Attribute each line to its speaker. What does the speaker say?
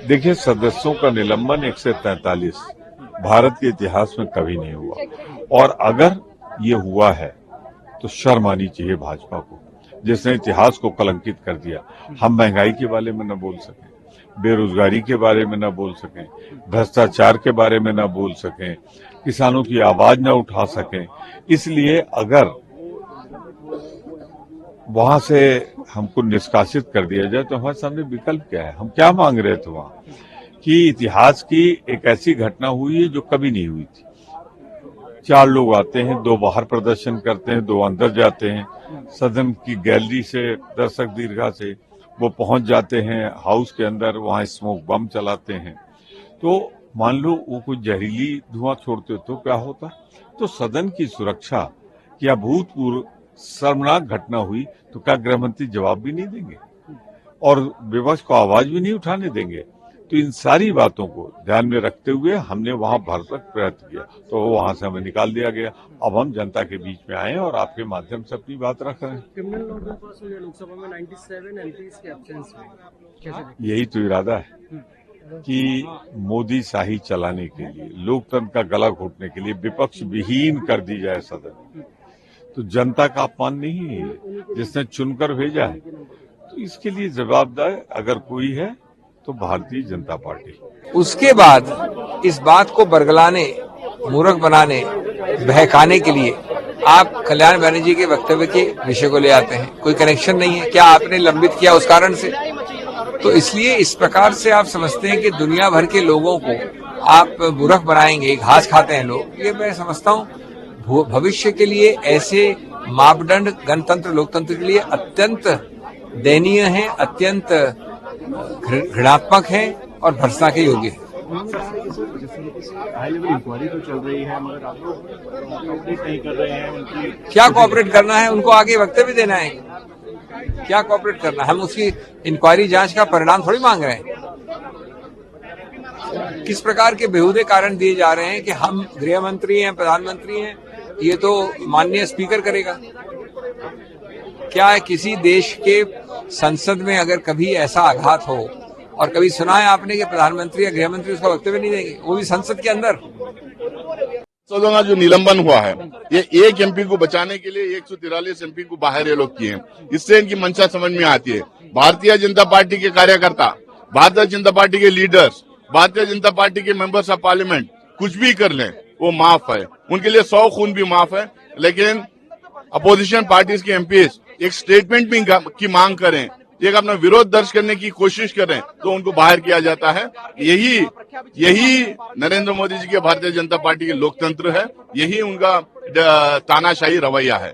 Speaker 1: देखिए, सदस्यों का निलंबन 143 भारत के इतिहास में कभी नहीं हुआ, और अगर ये हुआ है तो शर्म आनी चाहिए भाजपा को, जिसने इतिहास को कलंकित कर दिया। हम महंगाई के बारे में न बोल सकें, बेरोजगारी के बारे में न बोल सकें, भ्रष्टाचार के बारे में न बोल सकें, किसानों की आवाज न उठा सकें। इसलिए अगर वहां से हमको निष्कासित कर दिया जाए तो हमारे सामने विकल्प क्या है? हम क्या मांग रहे थे वहां? कि इतिहास की एक ऐसी घटना हुई है जो कभी नहीं हुई थी। 4 लोग आते हैं, 2 बाहर प्रदर्शन करते हैं, 2 अंदर जाते हैं। सदन की गैलरी से, दर्शक दीर्घा से वो पहुंच जाते हैं हाउस के अंदर, वहां स्मोक बम चलाते हैं। तो मान लो वो कोई जहरीली धुआं छोड़ते तो क्या होता? तो सदन की सुरक्षा की अभूतपूर्व शर्मनाक घटना हुई तो क्या गृह मंत्री जवाब भी नहीं देंगे और विपक्ष को आवाज भी नहीं उठाने देंगे? तो इन सारी बातों को ध्यान में रखते हुए हमने वहां भरसक प्रयत्न किया, तो वहां से हमें निकाल दिया गया। अब हम जनता के बीच में आए और आपके माध्यम से अपनी बात रख रहे हैं।
Speaker 2: क्रिमिनल लॉ बिल पास हो गया लोकसभा में 97 एमपीज के एब्सेंस में, कैसे देखते
Speaker 1: यही तो इरादा है कि मोदी शाही चलाने के लिए, लोकतंत्र का गला घोटने के लिए विपक्ष विहीन कर दी जाए सदन। तो जनता का अपमान नहीं है, जिसने चुनकर भेजा है, तो इसके लिए जवाबदार अगर कोई है तो भारतीय जनता पार्टी।
Speaker 3: उसके बाद इस बात को बरगलाने, मूर्ख बनाने, बहकाने के लिए आप कल्याण बनर्जी के वक्तव्य के विषय को ले आते हैं। कोई कनेक्शन नहीं है। क्या आपने लंबित किया उस कारण से? तो इसलिए इस प्रकार से आप समझते हैं कि दुनिया भर के लोगों को आप मूर्ख बनाएंगे, घास खाते हैं लोग। ये मैं समझता हूँ भविष्य के लिए ऐसे मापदंड गणतंत्र, लोकतंत्र के लिए अत्यंत दयनीय है, अत्यंत घृणात्मक है और भर्त्सना के योग्य है।
Speaker 2: हाई लेवल इंक्वायरी तो चल रही है, मगर आप लोग कोऑपरेट नहीं कर रहे हैं उनकी।
Speaker 3: क्या कोऑपरेट करना है? उनको आगे वक्तव्य देना है। क्या कोऑपरेट करना है? हम उसकी इंक्वायरी जांच का परिणाम थोड़ी मांग रहे हैं। किस प्रकार के बेहुदे कारण दिए जा रहे हैं कि हम गृह मंत्री हैं, प्रधानमंत्री हैं, ये तो माननीय स्पीकर करेगा। क्या है, किसी देश के संसद में अगर कभी ऐसा आघात हो, और कभी सुना है आपने कि प्रधानमंत्री या गृह मंत्री उसका वक्तव्य नहीं देंगे, वो भी संसद के अंदर?
Speaker 4: का जो निलंबन हुआ है, ये एक एमपी को बचाने के लिए 143 एमपी को बाहर ये लोग किए हैं। इससे इनकी मंशा समझ में आती है। भारतीय जनता पार्टी के कार्यकर्ता, भारतीय जनता पार्टी के लीडर्स, भारतीय जनता पार्टी के मेंबर्स ऑफ पार्लियामेंट कुछ भी कर लें वो माफ है, उनके लिए 100 खून भी माफ है। लेकिन अपोजिशन पार्टीज के एमपीज एक स्टेटमेंट भी की मांग करें, एक अपना विरोध दर्ज करने की कोशिश करें तो उनको बाहर किया जाता है। यही नरेंद्र मोदी जी के भारतीय जनता पार्टी के लोकतंत्र है, यही उनका तानाशाही रवैया है।